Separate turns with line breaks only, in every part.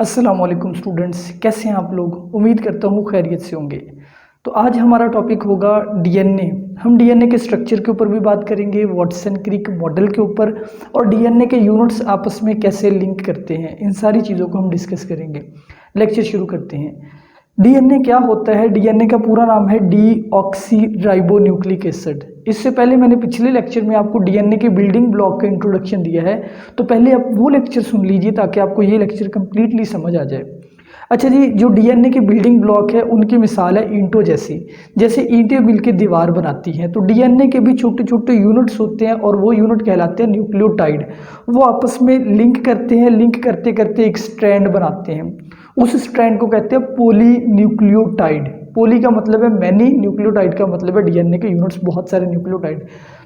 अस्सलाम वालेकुम स्टूडेंट्स, कैसे हैं आप लोग। उम्मीद करता हूँ खैरियत से होंगे। तो आज हमारा टॉपिक होगा डीएनए। हम डीएनए के स्ट्रक्चर के ऊपर भी बात करेंगे, वाटसन क्रिक मॉडल के ऊपर, और डीएनए के यूनिट्स आपस में कैसे लिंक करते हैं, इन सारी चीज़ों को हम डिस्कस करेंगे। लेक्चर शुरू करते हैं। डीएनए क्या होता है? डीएनए का पूरा नाम है डीऑक्सीराइबोन्यूक्लिक एसिड। इससे पहले मैंने पिछले लेक्चर में आपको डीएनए के बिल्डिंग ब्लॉक का इंट्रोडक्शन दिया है, तो पहले आप वो लेक्चर सुन लीजिए ताकि आपको ये लेक्चर कंप्लीटली समझ आ जाए। अच्छा जी, जो डीएनए के बिल्डिंग ब्लॉक है उनकी मिसाल है ईंटों जैसी। जैसे ईंटें मिलकर दीवार बनाती हैं, तो डीएनए के भी छोटे छोटे यूनिट्स होते हैं और वो यूनिट कहलाते हैं न्यूक्लियोटाइड। वो आपस में लिंक करते हैं, लिंक करते करते एक स्ट्रैंड बनाते हैं। उस स्ट्रैंड को कहते हैं पॉलीन्यूक्लियोटाइड। पॉली का मतलब है मैनी, न्यूक्लियोटाइड का मतलब है डीएनए के यूनिट्स, बहुत सारे न्यूक्लियोटाइड।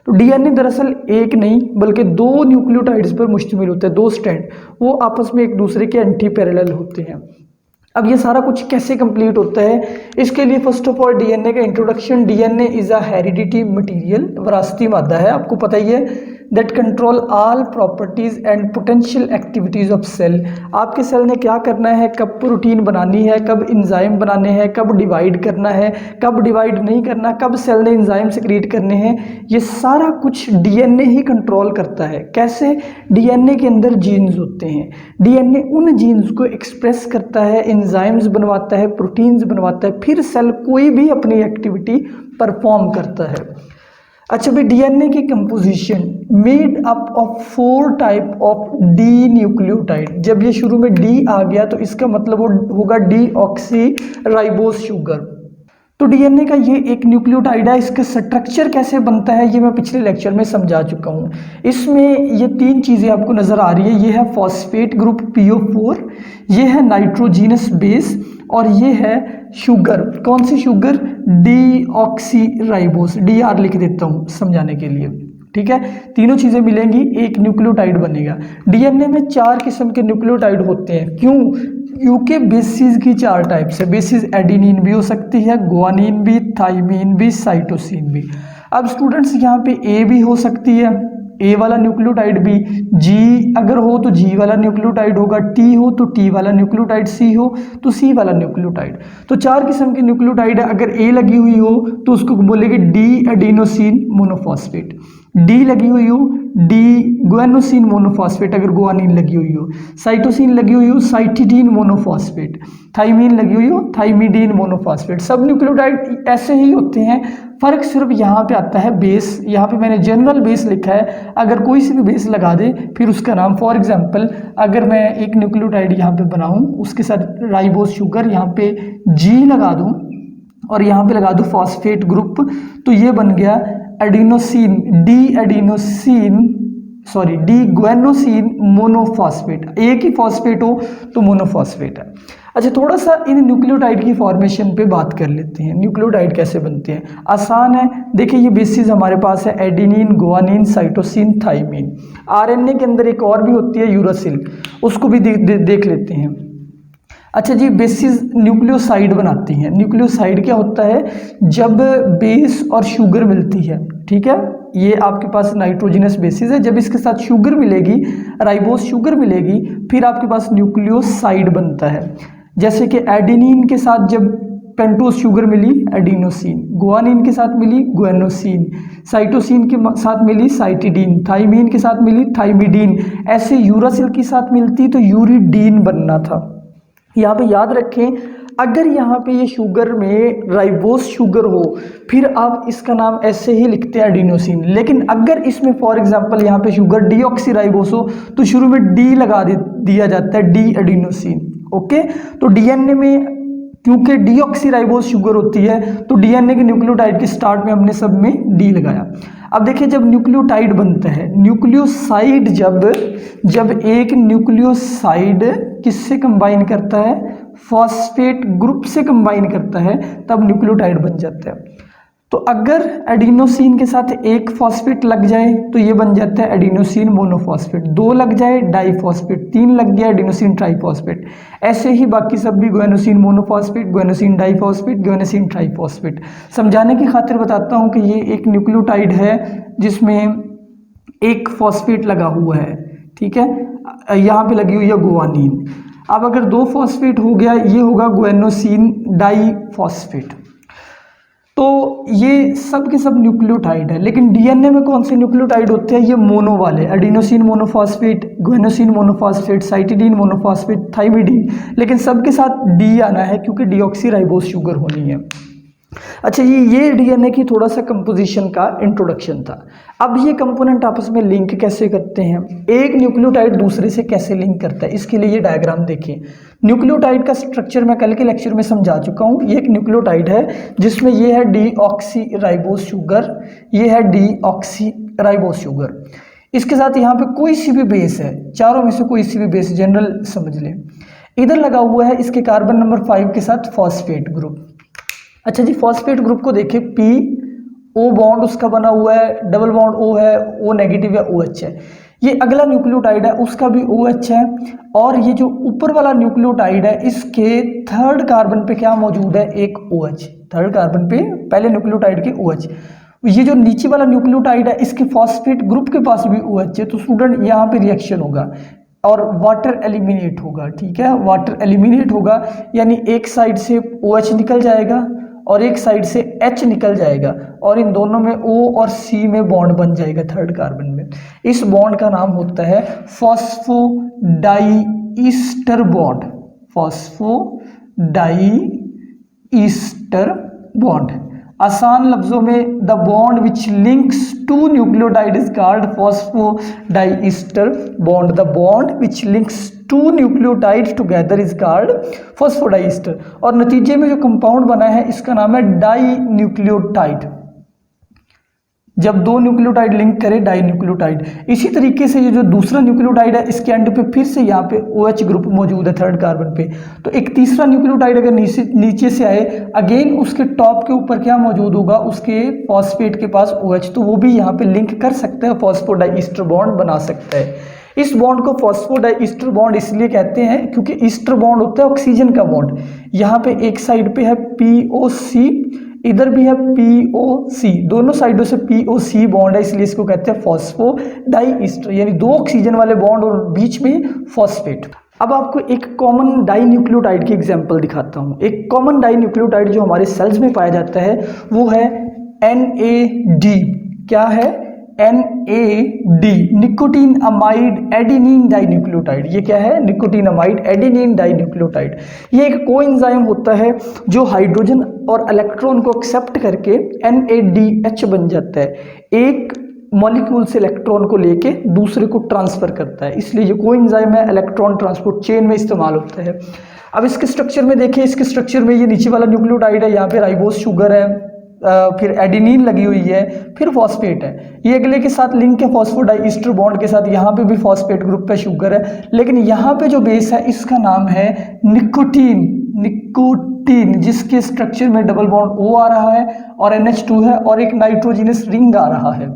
तो डीएनए दरअसल एक नहीं बल्कि दो न्यूक्लियोटाइड्स पर मुश्तमिल होता है, दो स्ट्रैंड, वो आपस में एक दूसरे के एंटी पैरेलल होते हैं। अब ये सारा कुछ कैसे कंप्लीट होता है, इसके लिए फर्स्ट ऑफ ऑल डीएनए का इंट्रोडक्शन। DNA is a heredity material, विरासती मादा है, आपको पता ही है, that control all properties and potential activities of cell. आपके सेल ने क्या करना है, कब प्रोटीन बनानी है, कब इंजाइम बनाने हैं, कब डिवाइड करना है, कब डिवाइड नहीं करना, कब सेल ने इंजाइम सिक्रीट करने हैं, ये सारा कुछ डीएनए ही कंट्रोल करता है। कैसे? डीएनए के अंदर जीन्स होते हैं, डीएनए उन जीन्स को एक्सप्रेस करता है, एंजाइम्स बनवाता है, प्रोटीन्स बनवाता है, फिर सेल कोई भी अपनी एक्टिविटी परफॉर्म करता है। अच्छा भाई, डीएनए की composition made up of 4 type of D nucleotide. जब ये शुरू में डी आ गया तो इसका मतलब होगा डीऑक्सीराइबोस शुगर। तो डीएनए का ये एक न्यूक्लियोटाइड है। इसका स्ट्रक्चर कैसे बनता है ये मैं पिछले लेक्चर में समझा चुका हूँ। इसमें ये 3 चीज़ें आपको नज़र आ रही है। ये है फॉस्फेट ग्रुप PO4, ये है नाइट्रोजीनस बेस, और ये है शुगर। कौन सी शुगर? डीऑक्सीराइबोस। DR लिख देता हूँ समझाने के लिए, ठीक है। तीनों चीज़ें मिलेंगी, एक न्यूक्लियोटाइड बनेगा। डीएनए में 4 किस्म के न्यूक्लियोटाइड होते हैं। क्यों? क्योंकि बेसिस की 4 टाइप्स है। बेसिस एडेनिन भी हो सकती है, गुआनिन भी, थाइमीन भी, साइटोसिन भी। अब स्टूडेंट्स यहाँ पे ए भी हो सकती है, ए वाला न्यूक्लियोटाइड भी, जी अगर हो तो जी वाला न्यूक्लियोटाइड होगा, टी हो तो टी वाला न्यूक्लियोटाइड, सी हो तो सी वाला न्यूक्लियोटाइड। तो 4 किस्म के न्यूक्लियोटाइड है। अगर ए लगी हुई हो तो उसको बोलेंगे डी एडिनोसिन मोनोफॉस्फेट, डी लगी हुई हो डी गुआनोसिन मोनोफॉस्फेट, अगर गुआनिन लगी हुई हो, साइटोसिन लगी हुई हो साइटिडीन मोनोफॉस्फेट, थाइमीन लगी हुई हो थाइमिडीन मोनोफॉस्फेट। सब न्यूक्लियोटाइड ऐसे ही होते हैं, फर्क सिर्फ यहाँ पे आता है बेस। यहाँ पे मैंने जनरल बेस लिखा है, अगर कोई सी भी बेस लगा दे फिर उसका नाम, फॉर एग्जांपल अगर मैं एक न्यूक्लियोटाइड यहाँ पे बनाऊँ, उसके साथ राइबोस शुगर, यहाँ पे जी लगा दूँ और यहाँ पे लगा दूँ फॉस्फेट ग्रुप, तो ये बन गया एडिनोसिन, डी गुआनोसिन मोनोफॉस्फेट। एक ही फॉस्फेट हो तो मोनोफॉस्फेट है। अच्छा, थोड़ा सा इन न्यूक्लियोटाइड की फॉर्मेशन पे बात कर लेते हैं। न्यूक्लियोटाइड कैसे बनते हैं? आसान है, देखिए ये बेसिस हमारे पास है adenine, guanine, cytosine, thymine. RNA के अंदर एक और भी होती है यूरासिल, उसको भी देख लेते हैं। अच्छा जी, बेसिस न्यूक्लियोसाइड बनाती हैं। न्यूक्लियोसाइड क्या होता है? जब बेस और शुगर मिलती है, ठीक है, ये आपके पास नाइट्रोजिनस बेसिस है, जब इसके साथ शुगर मिलेगी, राइबोस शुगर मिलेगी, फिर आपके पास न्यूक्लियोसाइड बनता है। जैसे कि एडेनिन के साथ जब पेंटोस शुगर मिली, एडिनोसिन, गुआनिन के साथ मिली गुआनोसिन, साइटोसिन के साथ मिली साइटिडीन, थाइमीन के साथ मिली थाइमिडीन, ऐसे यूरासिल के साथ मिलती तो यूरिडीन बनना था। यहाँ पे याद रखें, अगर यहाँ पे ये शुगर में राइबोस शुगर हो फिर आप इसका नाम ऐसे ही लिखते हैं एडिनोसिन। लेकिन अगर इसमें फॉर एग्जांपल यहाँ पे शुगर डीऑक्सीराइबोस हो तो शुरू में डी लगा दिया जाता है, डी एडिनोसिन। ओके, तो डीएनए में क्योंकि डीऑक्सीराइबोस शुगर होती है तो डीएनए के न्यूक्लियोटाइड के स्टार्ट में हमने सब में डी लगाया। अब देखिए, जब न्यूक्लियोटाइड बनता है, न्यूक्लियोसाइड जब एक न्यूक्लियोसाइड किससे कंबाइन करता है? फॉस्फेट ग्रुप से कंबाइन करता है, तब न्यूक्लियोटाइड बन जाता है। तो अगर एडिनोसिन के साथ एक फॉस्फेट लग जाए तो ये बन जाता है एडिनोसिन मोनोफॉस्फेट, 2 लग जाए डाइफॉस्फेट, 3 लग गया एडिनोसिन ट्राइफॉस्फेट। ऐसे ही बाकी सब भी guanosine monophosphate, guanosine diphosphate, guanosine triphosphate. समझाने की खातिर बताता हूँ कि ये एक न्यूक्लियोटाइड है जिसमें एक फॉस्फेट लगा हुआ है, ठीक है, यहाँ पे लगी हुई है गुआनिन। अब अगर 2 फॉस्फेट हो गया, ये होगा गुएनोसिन डाइफॉस्फेट। तो ये सब के सब न्यूक्लियोटाइड है, लेकिन डीएनए में कौन से न्यूक्लियोटाइड होते हैं? ये मोनो वाले, adenosine monophosphate, guanosine monophosphate, cytidine monophosphate, thymidine, लेकिन सबके साथ डी आना है क्योंकि डीऑक्सीराइबोस शुगर होनी है। अच्छा, ये डीएनए की थोड़ा सा कंपोजिशन का इंट्रोडक्शन था। अब ये कंपोनेंट आपस में लिंक कैसे करते हैं, एक न्यूक्लियोटाइड दूसरे से कैसे लिंक करता है, इसके लिए ये डायग्राम देखिए। न्यूक्लियोटाइड का स्ट्रक्चर मैं कल के लेक्चर में समझा चुका हूँ। ये एक न्यूक्लियोटाइड है जिसमें ये है डीऑक्सीराइबोस शुगर, ये है डीऑक्सीराइबोस शुगर। इसके साथ यहाँ पे कोई सी भी बेस है, चारों में से कोई सी भी बेस जनरल समझ लें। इधर लगा हुआ है इसके कार्बन नंबर 5 के साथ फॉस्फेट ग्रुप। अच्छा जी, फॉस्फेट ग्रुप को देखिए, पी ओ बॉन्ड उसका बना हुआ है, डबल बॉन्ड ओ है, ओ नेगेटिव है, ओ एच है। ये अगला न्यूक्लियोटाइड है, उसका भी ओ एच है। और ये जो ऊपर वाला न्यूक्लियोटाइड है, इसके थर्ड कार्बन पे क्या मौजूद है? एक ओ एच। थर्ड कार्बन पे पहले न्यूक्लियोटाइड के ओ एच। ये जो नीचे वाला न्यूक्लियोटाइड है, इसके फॉस्फेट ग्रुप के पास भी ओ एच है। तो स्टूडेंट यहाँ पे रिएक्शन होगा और वाटर एलिमिनेट होगा। ठीक है, वाटर एलिमिनेट होगा, यानी एक साइड से ओ एच निकल जाएगा और एक साइड से H निकल जाएगा, और इन दोनों में O और C में बॉन्ड बन जाएगा थर्ड कार्बन में। इस बॉन्ड का नाम होता है फॉस्फोडाइईस्टर बॉन्ड। फॉस्फोडाइईस्टर बॉन्ड, आसान लफ्जों में the bond which links two nucleotide is called phosphodiester bond. The bond which links two nucleotide together is called phosphodiester. और नतीजे में जो कंपाउंड बना है इसका नाम है डाई न्यूक्लियोटाइड। जब 2 न्यूक्लियोटाइड लिंक करें, डाई न्यूक्लियोटाइड। इसी तरीके से ये जो दूसरा न्यूक्लियोटाइड है, इसके एंड पे फिर से यहाँ पे OH ग्रुप मौजूद है थर्ड कार्बन पे। तो एक तीसरा न्यूक्लियोटाइड अगर नीचे से आए, अगेन उसके टॉप के ऊपर क्या मौजूद होगा? उसके फॉस्फेट के पास OH, तो वो भी यहाँ पे लिंक कर सकता है, फॉस्फोडाइईस्टर बॉन्ड बना सकता है। इस बॉन्ड को फॉस्फोडाइईस्टर बॉन्ड इसलिए कहते हैं क्योंकि ईस्टर बॉन्ड होता है ऑक्सीजन का बॉन्ड। यहाँ पे एक साइड पे है POC, इधर भी है POC, दोनों साइडों से POC बॉन्ड है, इसलिए इसको कहते हैं फॉस्फोडाइईस्टर, यानी 2 ऑक्सीजन वाले बॉन्ड और बीच में फॉस्फेट। अब आपको एक कॉमन डाई न्यूक्लियोटाइड की एग्जांपल दिखाता हूँ। एक कॉमन डाई न्यूक्लियोटाइड जो हमारे सेल्स में पाया जाता है वो है NAD। क्या है? NAD, nicotine amide adenine dinucleotide. ये क्या है? Nicotine amide adenine dinucleotide. ये एक कोएंजाइम होता है जो हाइड्रोजन और इलेक्ट्रॉन को एक्सेप्ट करके NADH बन जाता है। एक मॉलिक्यूल से इलेक्ट्रॉन को लेके दूसरे को ट्रांसफर करता है, इसलिए ये कोएंजाइम है, इलेक्ट्रॉन ट्रांसपोर्ट चेन में इस्तेमाल होता है। अब इसके स्ट्रक्चर में देखिए, इसके स्ट्रक्चर में ये नीचे वाला न्यूक्लियोटाइड है, यहाँ पे राइबोस शुगर है, फिर एडेनिन लगी हुई है, फिर फॉस्फेट है। ये अगले के साथ लिंक है फॉस्फोडाइईस्टर बॉन्ड के साथ, यहाँ पे भी फॉस्फेट ग्रुप पे शुगर है, लेकिन यहाँ पे जो बेस है इसका नाम है निकोटीन। निकोटीन, जिसके स्ट्रक्चर में डबल बॉन्ड O आ रहा है और NH2 है और एक नाइट्रोजनस रिंग आ रहा है।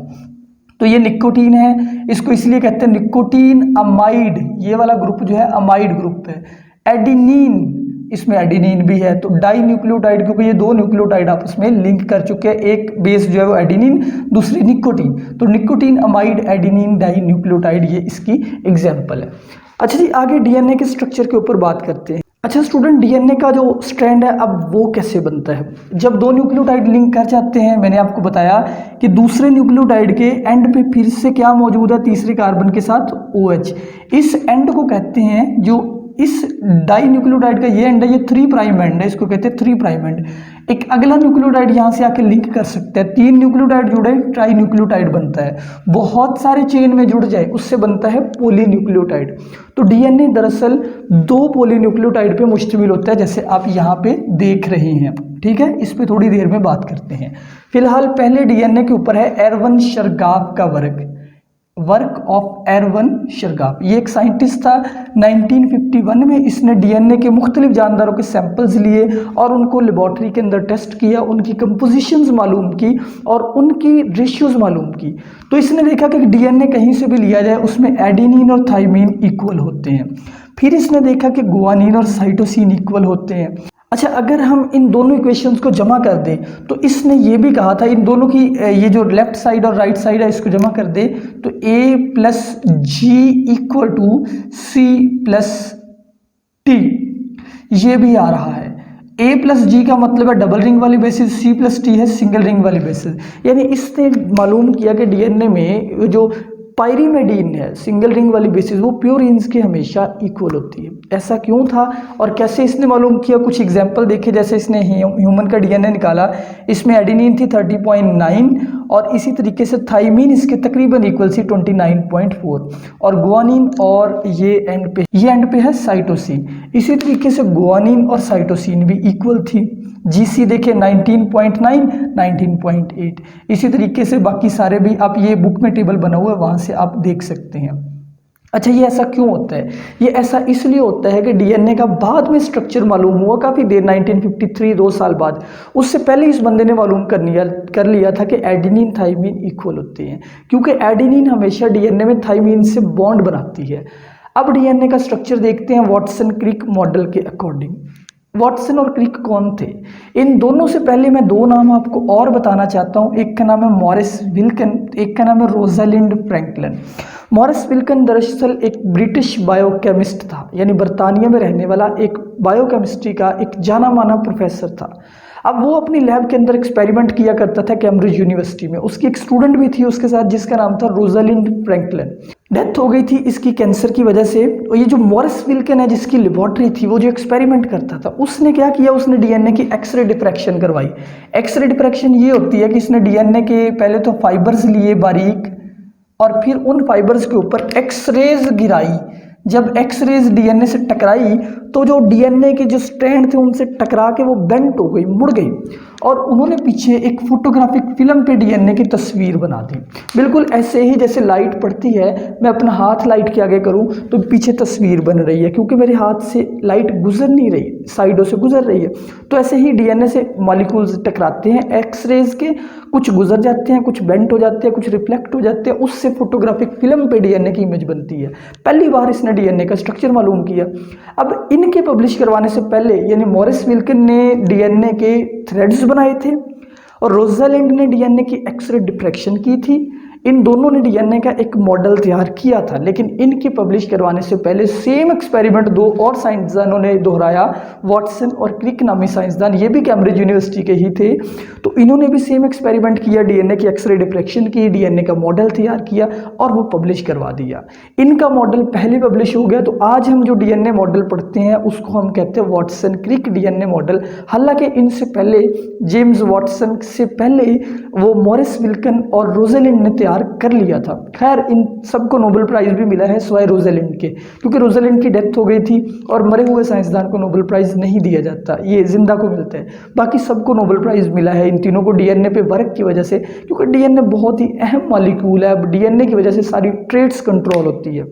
तो ये निकोटीन है, इसको इसलिए कहते हैं निकोटीन अमाइड। ये वाला ग्रुप जो है अमाइड ग्रुप है। एडेनिन, इसमें एडेनिन भी है, तो डाई न्यूक्लियोटाइड, क्योंकि ये 2 न्यूक्लियोटाइड आपस में लिंक कर चुके हैं, एक बेस जो है वो एडेनिन, दूसरी निकोटीन, तो nicotinamide adenine dinucleotide, ये इसकी एग्जाम्पल है। अच्छा जी, आगे डीएनए के स्ट्रक्चर के ऊपर बात करते हैं। अच्छा स्टूडेंट, डीएनए का जो स्ट्रैंड है, अब वो कैसे बनता है? जब 2 न्यूक्लियोटाइड लिंक कर जाते हैं, मैंने आपको बताया कि दूसरे न्यूक्लियोटाइड के एंड पे फिर से क्या मौजूद है? तीसरे कार्बन के साथ OH। इस एंड को कहते हैं, जो इस डाई न्यूक्लियोटाइड का ये एंड है, ये 3 प्राइम एंड है, इसको कहते हैं 3 प्राइम एंड। एक अगला न्यूक्लियोटाइड यहाँ से आके लिंक कर सकता है, 3 न्यूक्लियोटाइड जुड़े ट्राई न्यूक्लियोटाइड बनता है, बहुत सारे चेन में जुड़ जाए उससे बनता है पॉलीन्यूक्लियोटाइड। तो डीएनए दरअसल 2 पॉलीन्यूक्लियोटाइड पे मुश्तमिल होता है, जैसे आप यहाँ पे देख रहे हैं। ठीक है, इस पे थोड़ी देर में बात करते हैं। फिलहाल पहले डीएनए के ऊपर है एरवन शरगाफ का वर्क ऑफ एरवन शरगाफ। ये एक साइंटिस्ट था, 1951 में इसने डीएनए के मुख्तलिफ जानदारों के सैंपल्स लिए और उनको लेबॉर्ट्री के अंदर टेस्ट किया, उनकी कंपोजिशंस मालूम की और उनकी रेशियोज मालूम की। तो इसने देखा कि डीएनए कहीं से भी लिया जाए उसमें एडेनिन और थाइमीन इक्वल होते हैं। फिर इसने देखा कि गुआनिन और साइटोसिन इक्वल होते हैं। अच्छा, अगर हम इन दोनों इक्वेशंस को जमा कर दें तो इसने ये भी कहा था, इन दोनों की ये जो लेफ्ट साइड और राइट साइड है इसको जमा कर दे तो A + G = C + टी, ये भी आ रहा है। ए प्लस जी का मतलब है डबल रिंग वाली बेसिस, सी प्लस टी है सिंगल रिंग वाली बेसिस। यानी इसने मालूम किया कि डीएनए में जो पायरीमेडीन है सिंगल रिंग वाली बेसिस वो प्योरीन्स की हमेशा इक्वल होती है। ऐसा क्यों था और कैसे इसने मालूम किया, कुछ एग्जांपल देखे। जैसे इसने ह्यूमन का डीएनए निकाला, इसमें एडेनिन थी 30.9 और इसी तरीके से थाइमीन इसके तकरीबन इक्वल सी 29.4 और गुआनिन और ये एंड पे है साइटोसिन। इसी तरीके से गुआनिन और साइटोसिन भी इक्वल थी। जीसी देखिए 19.9 19.8। इसी तरीके से बाकी सारे भी, आप ये बुक में टेबल बना हुआ है वहाँ से आप देख सकते हैं। अच्छा, ये ऐसा क्यों होता है? ये ऐसा इसलिए होता है कि डीएनए का बाद में स्ट्रक्चर मालूम हुआ काफ़ी देर 1953, 2 साल बाद। उससे पहले इस बंदे ने मालूम कर लिया था कि एडेनिन थाइमीन इक्वल होते हैं, क्योंकि एडेनिन हमेशा डीएनए में थाइमीन से बॉन्ड बनाती है। अब डीएनए का स्ट्रक्चर देखते हैं वाटसन क्रिक मॉडल के अकॉर्डिंग। वाटसन और क्रिक कौन थे? इन दोनों से पहले मैं दो नाम आपको और बताना चाहता हूँ। एक का नाम है मॉरिस विल्कन, एक का नाम है रोजालिंड फ्रैंकलिन। मॉरिस विल्कन दरअसल एक ब्रिटिश बायोकेमिस्ट था, यानी बरतानिया में रहने वाला एक बायोकेमिस्ट्री का एक जाना माना प्रोफेसर था। अब वो अपनी लैब के अंदर एक्सपेरिमेंट किया करता था कैम्ब्रिज यूनिवर्सिटी में। उसकी एक स्टूडेंट भी थी उसके साथ जिसका नाम था रोजालिंड फ्रैंकलिन। डेथ हो गई थी इसकी कैंसर की वजह से। और ये जो मॉरिस विल्कन है जिसकी लेबोरेटरी थी, वो जो एक्सपेरिमेंट करता था, उसने क्या किया, उसने डीएनए की एक्सरे डिफ्रैक्शन करवाई। एक्सरे डिफ्रैक्शन ये होती है कि इसने डीएनए के पहले तो फाइबर्स लिए बारीक और फिर उन फाइबर्स के ऊपर एक्सरेज गिराई। जब एक्सरेज डीएनए से टकराई तो जो डीएनए के जो स्ट्रैंड थे उनसे टकरा के वो बेंट हो गई, मुड़ गई, और उन्होंने पीछे एक फोटोग्राफिक फिल्म पे डीएनए की तस्वीर बना दी। बिल्कुल ऐसे ही जैसे लाइट पड़ती है, मैं अपना हाथ लाइट के आगे करूं तो पीछे तस्वीर बन रही है, क्योंकि मेरे हाथ से लाइट गुजर नहीं रही, साइडों से गुजर रही है। तो ऐसे ही डीएनए से मॉलिक्यूल्स टकराते हैं, एक्सरेज के कुछ गुजर जाते हैं, कुछ बेंट हो जाते हैं, कुछ रिफ्लेक्ट हो जाते हैं, उससे फोटोग्राफिक फिल्म पे डीएनए की इमेज बनती है। पहली बार इसने डीएनए का स्ट्रक्चर मालूम किया। अब इनके पब्लिश करवाने से पहले, यानी मॉरिस विल्कन ने डीएनए के थ्रेड्स बनाए थे और रोजालिंड ने डीएनए की एक्सरे डिफ्रैक्शन की थी। इन दोनों ने डीएनए का एक मॉडल तैयार किया था, लेकिन इनके पब्लिश करवाने से पहले सेम एक्सपेरिमेंट दो और साइंसदानों ने दोहराया, वाटसन और क्रिक नामी साइंसदान, ये भी कैम्ब्रिज यूनिवर्सिटी के ही थे। तो इन्होंने भी सेम एक्सपेरिमेंट किया, डीएनए की एक्सरे डिफ्रैक्शन की, डीएनए का मॉडल तैयार किया और वो पब्लिश करवा दिया। इनका मॉडल पहले पब्लिश हो गया। तो आज हम जो डीएनए मॉडल पढ़ते हैं उसको हम कहते हैं वाटसन क्रिक डीएनए मॉडल। हालांकि इनसे पहले, जेम्स वाटसन से पहले, वो मॉरिस विल्कन और रोजालिंड ने तैयार कर लिया था। खैर, इन सबको नोबेल प्राइज भी मिला है सिवाय रोजालिंड के, क्योंकि रोजालिंड की डेथ हो गई थी और मरे हुए साइंसदान को नोबेल प्राइज नहीं दिया जाता, ये जिंदा को मिलता है। बाकी सबको नोबेल प्राइज मिला है, इन तीनों को डीएनए पे वर्क की वजह से, क्योंकि डीएनए बहुत ही अहम मॉलिक्यूल है। अब डीएनए की वजह से सारी ट्रेड्स कंट्रोल होती है।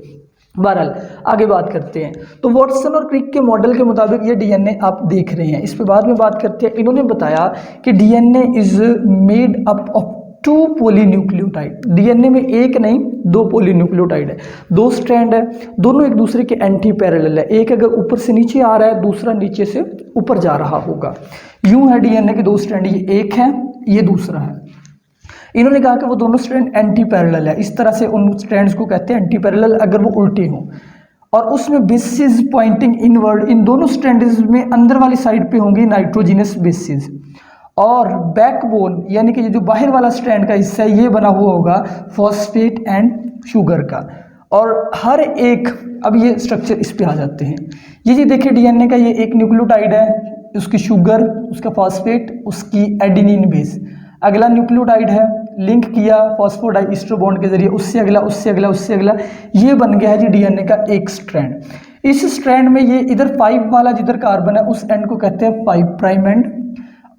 बहरहाल आगे बात करते हैं। तो वाटसन और क्रिक के मॉडल के मुताबिक ये डीएनए आप देख रहे हैं, इस पे बाद में बात करते हैं। इन्होंने बताया कि DNA is made up of 2 polynucleotide. DNA में एक नहीं 2 पॉलीन्यूक्लियोटाइड है, 2 स्ट्रैंड है, दोनों एक दूसरे के एंटी पैरेलल है। एक अगर ऊपर से नीचे आ रहा है, दूसरा नीचे से ऊपर जा रहा होगा। यूं है डीएनए के 2 स्ट्रैंड, ये एक है, ये दूसरा है। इन्होंने कहा कि वो दोनों स्ट्रैंड एंटी पैरेलल है, इस तरह से उन स्ट्रैंड्स को कहते हैं एंटी पैरेलल अगर वो उल्टे हों, और उसमें बेसिस पॉइंटिंग इनवर्ड। इन दोनों स्ट्रैंड्स में अंदर वाली साइड पे होंगी नाइट्रोजिनस बेसिस, और बैकबोन यानी कि जो बाहर वाला स्ट्रैंड का हिस्सा है ये बना हुआ होगा फॉस्फेट एंड शुगर का। और हर एक, अब ये स्ट्रक्चर इस पे आ जाते हैं। ये जी देखिए डीएनए का ये एक न्यूक्लियोटाइड है, उसकी शुगर, उसका फॉस्फेट, उसकी एडेनिन बेस। अगला न्यूक्लियोटाइड है, लिंक किया फॉस्फोडाइस्टर बॉन्ड के जरिए, उससे अगला, उससे अगला, उससे अगला, ये बन गया है जी डीएनए का एक स्ट्रैंड। इस स्ट्रैंड में ये इधर 5 वाला जिधर कार्बन है उस एंड को कहते हैं 5 प्राइम एंड,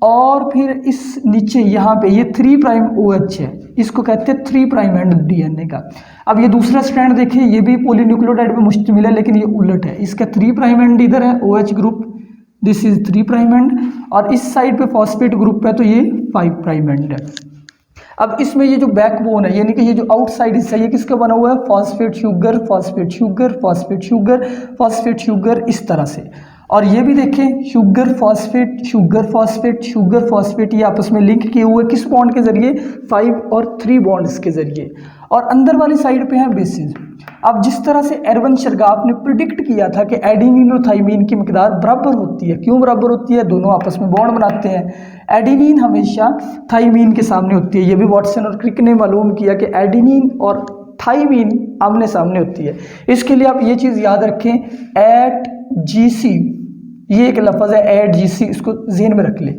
और फिर इस नीचे यहाँ पे ये 3 प्राइम OH है, इसको कहते हैं 3 प्राइम एंड डीएनए का। अब ये दूसरा स्ट्रैंड देखिए, ये भी पॉलीन्यूक्लियोटाइड पे मुश्तमिल है, लेकिन ये उलट है, इसका 3 प्राइम एंड इधर है OH group, this is 3 prime and, और इस साइड पे फॉस्फेट ग्रुप है तो ये 5 प्राइम एंड है। अब इसमें ये जो बैकबोन है, यानी कि ये जो आउटसाइड हिस्सा, ये किसका बना हुआ है, phosphate sugar, phosphate sugar, phosphate sugar, phosphate sugar, इस तरह से। और ये भी देखें sugar phosphate sugar phosphate sugar phosphate, ये आपस में लिंक किए हुए किस बॉन्ड के जरिए, 5 और 3 बॉन्ड्स के जरिए। और अंदर वाली साइड पे है बेसिस। अब जिस तरह से एरवन शर्गाफ ने प्रिडिक्ट किया था कि एडेनिन और थाइमीन की मिकदार बराबर होती है, क्यों बराबर होती है, दोनों आपस में बॉन्ड बनाते हैं। एडेनिन हमेशा थाइमीन के सामने होती है, ये भी वॉटसन और क्रिक ने मालूम किया कि एडेनिन और थाइमीन आमने सामने होती है। इसके लिए आप ये चीज़ याद रखें, एट GC, ये एक लफ्ज़ है एट GC, इसको जहन में रख लें।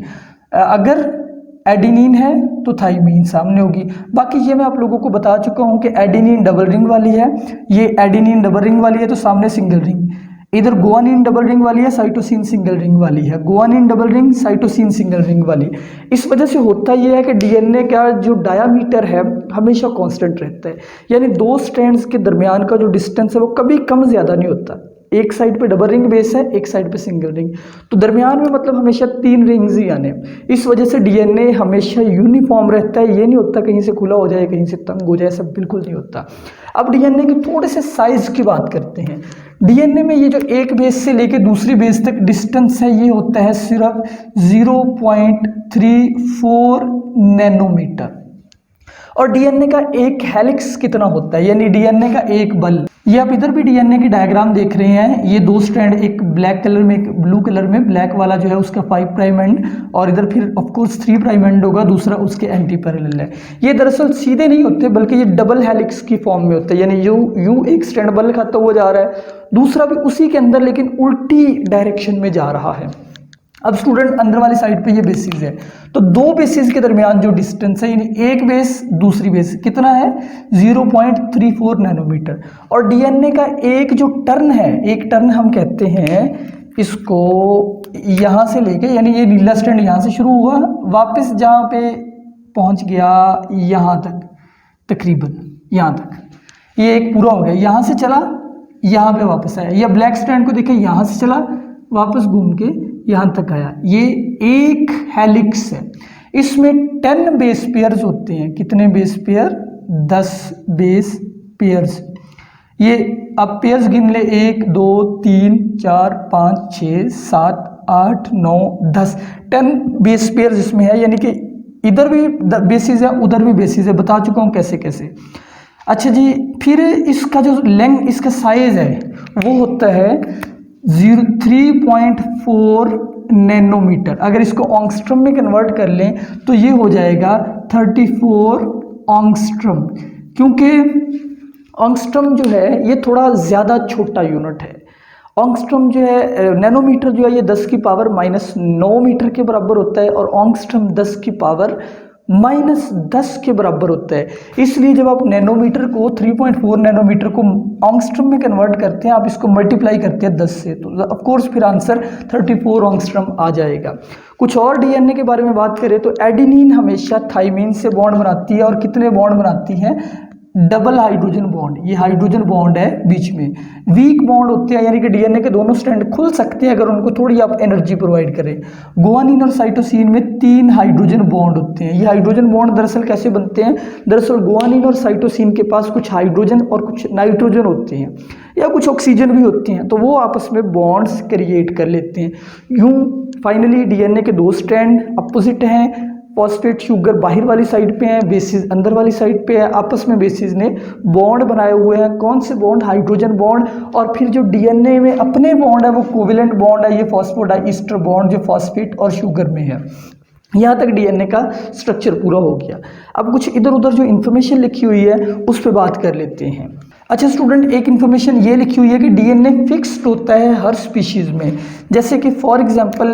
अगर एडेनिन है तो थाइमीन सामने होगी। बाकी ये मैं आप लोगों को बता चुका हूँ कि एडेनिन डबल रिंग वाली है, ये एडेनिन डबल रिंग वाली है तो सामने सिंगल रिंग। इधर गुआनिन डबल रिंग वाली है, साइटोसिन सिंगल रिंग वाली है। Guanine double ring, cytosine single ring वाली। इस वजह से होता यह है कि डीएनए का जो डायामीटर है हमेशा कांस्टेंट रहता है, यानी दो स्ट्रैंड्स के दरमियान का जो डिस्टेंस है वो कभी कम ज़्यादा नहीं होता। एक साइड पे डबल रिंग बेस है, एक साइड पे सिंगल रिंग, तो दरमियान में मतलब हमेशा 3 रिंग्स ही आने। इस वजह से डीएनए हमेशा यूनिफॉर्म रहता है, ये नहीं होता कहीं से खुला हो जाए, कहीं से तंग हो जाए, सब बिल्कुल नहीं होता। अब डीएनए के थोड़े से साइज की बात करते हैं। डीएनए में ये जो एक बेस से लेके दूसरी बेस तक डिस्टेंस है, ये होता है सिर्फ 0.34 नैनोमीटर। और डीएनए का एक हेलिक्स कितना होता है, यानी डीएनए का एक बल। ये आप इधर भी डीएनए की डायग्राम देख रहे हैं, ये 2 स्ट्रैंड, एक ब्लैक कलर में एक ब्लू कलर में, ब्लैक वाला जो है उसका 5 प्राइम एंड और इधर फिर ऑफ कोर्स 3 प्राइम एंड होगा, दूसरा उसके एंटी पैरेलल है। ये दरअसल सीधे नहीं होते बल्कि ये डबल हेलिक्स की फॉर्म में होते हैं, यानी यू एक स्ट्रैंड बल खाता हुआ जा रहा है, दूसरा भी उसी के अंदर लेकिन उल्टी डायरेक्शन में जा रहा है। अब स्टूडेंट अंदर वाली साइड पे ये बेसिस है, तो 2 बेसिस के दरमियान जो डिस्टेंस है, यानी एक बेस दूसरी बेस कितना है 0.34 नैनोमीटर। और डीएनए का एक जो टर्न है, एक टर्न हम कहते हैं इसको, यहाँ से लेके, यानी ये नीला स्ट्रैंड यहाँ से शुरू हुआ, वापस जहाँ पे पहुँच गया यहाँ तक, तकरीबन यहाँ तक, ये एक पूरा हो गया, यहाँ से चला यहाँ पे वापस आया। या ब्लैक स्ट्रैंड को देखें, यहाँ से चला वापस घूम के यहाँ तक आया, ये एक हेलिक्स है। इसमें 10 बेस पेयर्स होते हैं। कितने बेस पेयर? 10 base pairs. ये अब पेयर्स गिन ले, 1 2 3 4 5 6 7 8 9 10, 10 बेस पेयर्स इसमें है, यानी कि इधर भी बेसिस है उधर भी बेसिस है, बता चुका हूँ कैसे कैसे। अच्छा जी, फिर इसका जो लेंथ, इसका साइज है वो होता है 3.4 नैनोमीटर। अगर इसको ऑंगस्ट्रम में कन्वर्ट कर लें तो ये हो जाएगा 34 ऑंगस्ट्रम, क्योंकि ऑंगस्ट्रम जो है ये थोड़ा ज़्यादा छोटा यूनिट है। ऑंगस्ट्रम जो है, नैनोमीटर जो है ये 10 की पावर -9 मीटर के बराबर होता है, और ऑंगस्ट्रम 10 की पावर -10 के बराबर होता है। इसलिए जब आप नैनोमीटर को 3.4 नैनोमीटर को ऑंगस्ट्रम में कन्वर्ट करते हैं, आप इसको मल्टीप्लाई करते हैं 10 से, तो ऑफ कोर्स फिर आंसर 34 ऑंगस्ट्रम आ जाएगा। कुछ और डीएनए के बारे में बात करें तो एडेनिन हमेशा थाइमीन से बॉन्ड बनाती है, और कितने बॉन्ड बनाती है? Double hydrogen bond. ये हाइड्रोजन बॉन्ड है बीच में। वीक बॉन्ड होते हैं, यानी कि डीएनए के दोनों स्ट्रैंड खुल सकते हैं अगर उनको थोड़ी आप एनर्जी प्रोवाइड करें। गुआनिन और साइटोसिन में 3 हाइड्रोजन बॉन्ड होते हैं। ये हाइड्रोजन बॉन्ड दरअसल कैसे बनते हैं? दरअसल गुआनिन और साइटोसिन के पास कुछ हाइड्रोजन और कुछ नाइट्रोजन होते हैं, या कुछ ऑक्सीजन भी होती हैं, तो वो आपस में बॉन्ड्स क्रिएट कर लेते हैं। यूं फाइनली डीएनए के 2 स्ट्रैंड अपोजिट हैं, फॉस्फेट शुगर बाहर वाली साइड पे है, बेसिस अंदर वाली साइड पे है, आपस में बेसिस ने बॉन्ड बनाए हुए हैं। कौन से बॉन्ड? Hydrogen bond. और फिर जो डीएनए में अपने बॉन्ड है वो कोवेलेंट बॉन्ड है, ये फॉस्फोडाइस्टर बॉन्ड जो फॉस्फेट और शुगर में है। यहाँ तक डीएनए का स्ट्रक्चर पूरा हो गया। अब कुछ इधर उधर जो इन्फॉर्मेशन लिखी हुई है उस पर बात कर लेते हैं। अच्छा स्टूडेंट, एक इन्फॉर्मेशन ये लिखी हुई है कि डीएनए फिक्स्ड होता है हर स्पीशीज़ में। जैसे कि फॉर एग्जांपल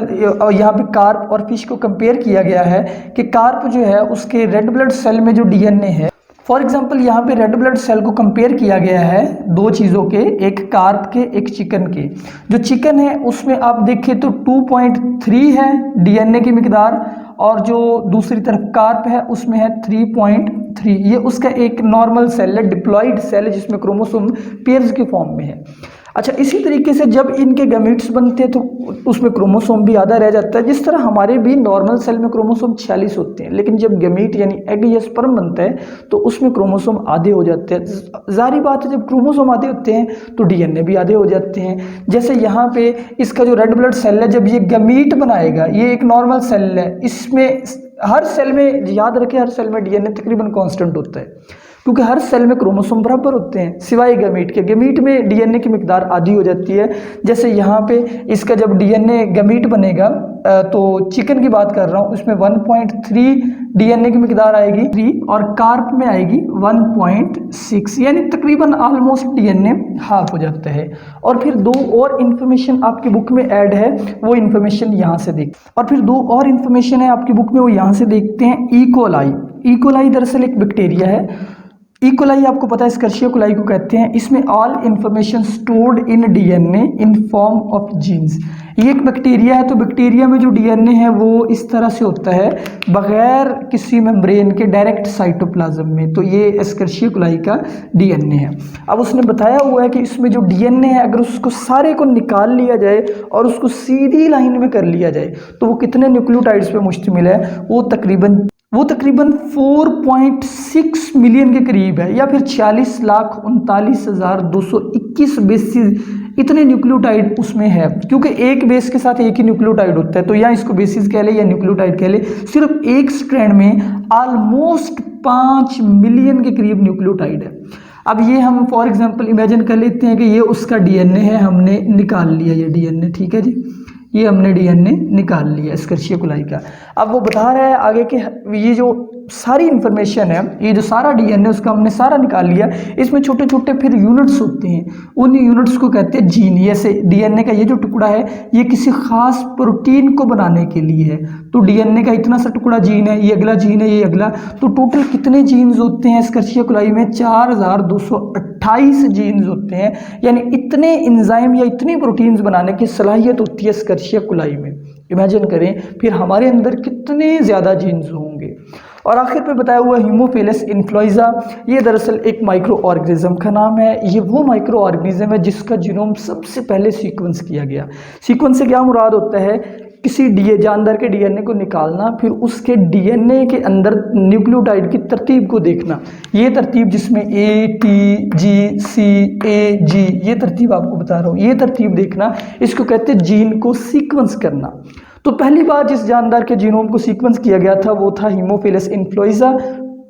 यहाँ पे कार्प और फिश को कंपेयर किया गया है कि कार्प जो है उसके रेड ब्लड सेल में जो डीएनए है, फॉर एग्जांपल यहाँ पे रेड ब्लड सेल को कंपेयर किया गया है 2 चीज़ों के, एक कार्प के एक चिकन के। जो चिकन है उसमें आप देखें तो 2.3 है डीएनए की मिकदार, और जो दूसरी तरफ कार्प है उसमें है 3.3। ये उसका एक नॉर्मल सेल है, डिप्लॉइड सेल है, जिसमें क्रोमोसोम पेयर्स की फॉर्म में है। अच्छा, इसी तरीके से जब इनके गैमीट्स बनते हैं तो उसमें क्रोमोसोम भी आधा रह जाता है। जिस तरह हमारे भी नॉर्मल सेल में क्रोमोसोम 46 होते हैं, लेकिन जब गैमीट यानी एग या स्पर्म बनता है तो उसमें क्रोमोसोम आधे हो जाते हैं। जाहिर बात है, जब क्रोमोसोम आधे होते हैं तो डीएनए भी आधे हो जाते हैं। जैसे यहाँ पे इसका जो रेड ब्लड सेल है, जब ये गैमीट बनाएगा, ये एक नॉर्मल सेल है, इसमें हर सेल में, याद रखें, हर सेल में डीएनए तकरीबन कांस्टेंट होता है, क्योंकि हर सेल में क्रोमोसोम बराबर होते हैं सिवाय गैमीट के। गैमीट में डीएनए की मिकदार आधी हो जाती है। जैसे यहाँ पे इसका जब डीएनए गैमीट बनेगा, तो चिकन की बात कर रहा हूँ, उसमें 1.3 डीएनए की मिकदार आएगी 3, और कार्प में आएगी 1.6, यानी तकरीबन ऑलमोस्ट डीएनए हाफ हो जाता है। और फिर दो और इन्फॉर्मेशन आपकी बुक में ऐड है, वो इन्फॉर्मेशन यहाँ से देख, और फिर दो और इन्फॉर्मेशन है आपकी बुक में, वो यहाँ से देखते हैं। इकोलाई, इकोलाई दरअसल एक बैक्टीरिया है। इकोलाई आपको पता है एस्कर्शिया कोलाई को कहते हैं। इसमें all information stored in DNA in form of genes. ये एक बैक्टीरिया है, तो बैक्टीरिया में जो डीएनए है वो इस तरह से होता है, बगैर किसी मेम्ब्रेन के, डायरेक्ट साइटोप्लाज्म में। तो ये एस्कर्शिया कोलाई का डीएनए है। अब उसने बताया हुआ है कि इसमें जो डीएनए है, अगर उसको सारे को निकाल लिया जाए और उसको सीधी लाइन में कर लिया जाए तो वो कितने न्यूक्लियोटाइड्स पे मुश्तमिल है, वो तकरीबन 4.6 मिलियन के करीब है, या फिर 40,39,221 बेसिस, इतने न्यूक्लियोटाइड उसमें है। क्योंकि एक बेस के साथ एक ही न्यूक्लियोटाइड होता है, तो या इसको बेसिस कह ले या न्यूक्लियोटाइड कह ले, सिर्फ एक स्ट्रैंड में ऑलमोस्ट 5 मिलियन के करीब न्यूक्लियोटाइड है। अब ये हम फॉर एग्जांपल इमेजिन कर लेते हैं कि ये उसका डीएनए है, हमने निकाल लिया ये डीएनए, ठीक है जी, ये हमने डीएनए निकाल लिया एस्कर्शिया कोलाई का। अब वो बता रहा है आगे कि ये जो सारी इंफॉर्मेशन है, ये जो सारा डीएनए उसका हमने सारा निकाल लिया, इसमें छोटे छोटे फिर यूनिट्स होते हैं, उन यूनिट्स को कहते हैं जीन। जैसे डीएनए का ये जो टुकड़ा है, ये किसी खास प्रोटीन को बनाने के लिए है, तो डीएनए का इतना सा टुकड़ा जीन है, ये अगला जीन है, ये अगला, तो टोटल कितने जीन्स होते हैं एस्कर्शिया कोलाई में? 4228 जीन्स होते हैं, यानी इतने एंजाइम या इतनी प्रोटीन्स बनाने की सलाहियत होती है एस्कर्शिया कोलाई में। इमेजिन करें फिर हमारे अंदर कितने ज़्यादा जीन्स होंगे। और आखिर पे बताया हुआ हीमोफिलस इन्फ्लुएंजा, ये दरअसल एक माइक्रो ऑर्गेनिज्म का नाम है। ये वो माइक्रो ऑर्गेनिज्म है जिसका जीनोम सबसे पहले सीक्वेंस किया गया। सीक्वेंस से क्या मुराद होता है? किसी जानदार के डीएनए को निकालना, फिर उसके डीएनए के अंदर न्यूक्लियोटाइड की तरतीब को देखना। ये तरतीब जिसमें ATGCAG, ये तरतीब आपको बता रहा हूँ, ये तरतीब देखना, इसको कहते हैं जीन को सीक्वेंस करना। तो पहली बार जिस जानदार के जीनोम को सीक्वेंस किया गया था वो था हीमोफिलस इन्फ्लुएंजा।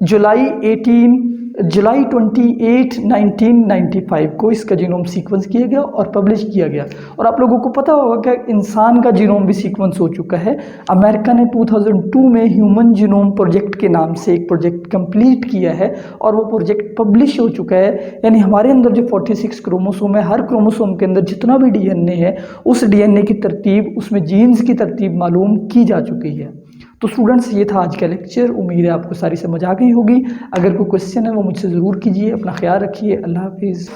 जुलाई 28, 1995 को इसका जीनोम सीक्वेंस किया गया और पब्लिश किया गया। और आप लोगों को पता होगा कि इंसान का जीनोम भी सीक्वेंस हो चुका है। अमेरिका ने 2002 में ह्यूमन जीनोम प्रोजेक्ट के नाम से एक प्रोजेक्ट कंप्लीट किया है और वो प्रोजेक्ट पब्लिश हो चुका है। यानी हमारे अंदर जो 46 क्रोमोसोम है, हर क्रोमोसोम के अंदर जितना भी डीएनए है, उस डीएनए की तरतीब, उसमें जीन्स की तरतीब मालूम की जा चुकी है। तो स्टूडेंट्स, ये था आज का लेक्चर। उम्मीद है आपको सारी समझ आ गई होगी। अगर कोई क्वेश्चन है वो मुझसे ज़रूर कीजिए। अपना ख्याल रखिए। अल्लाह हाफिज़।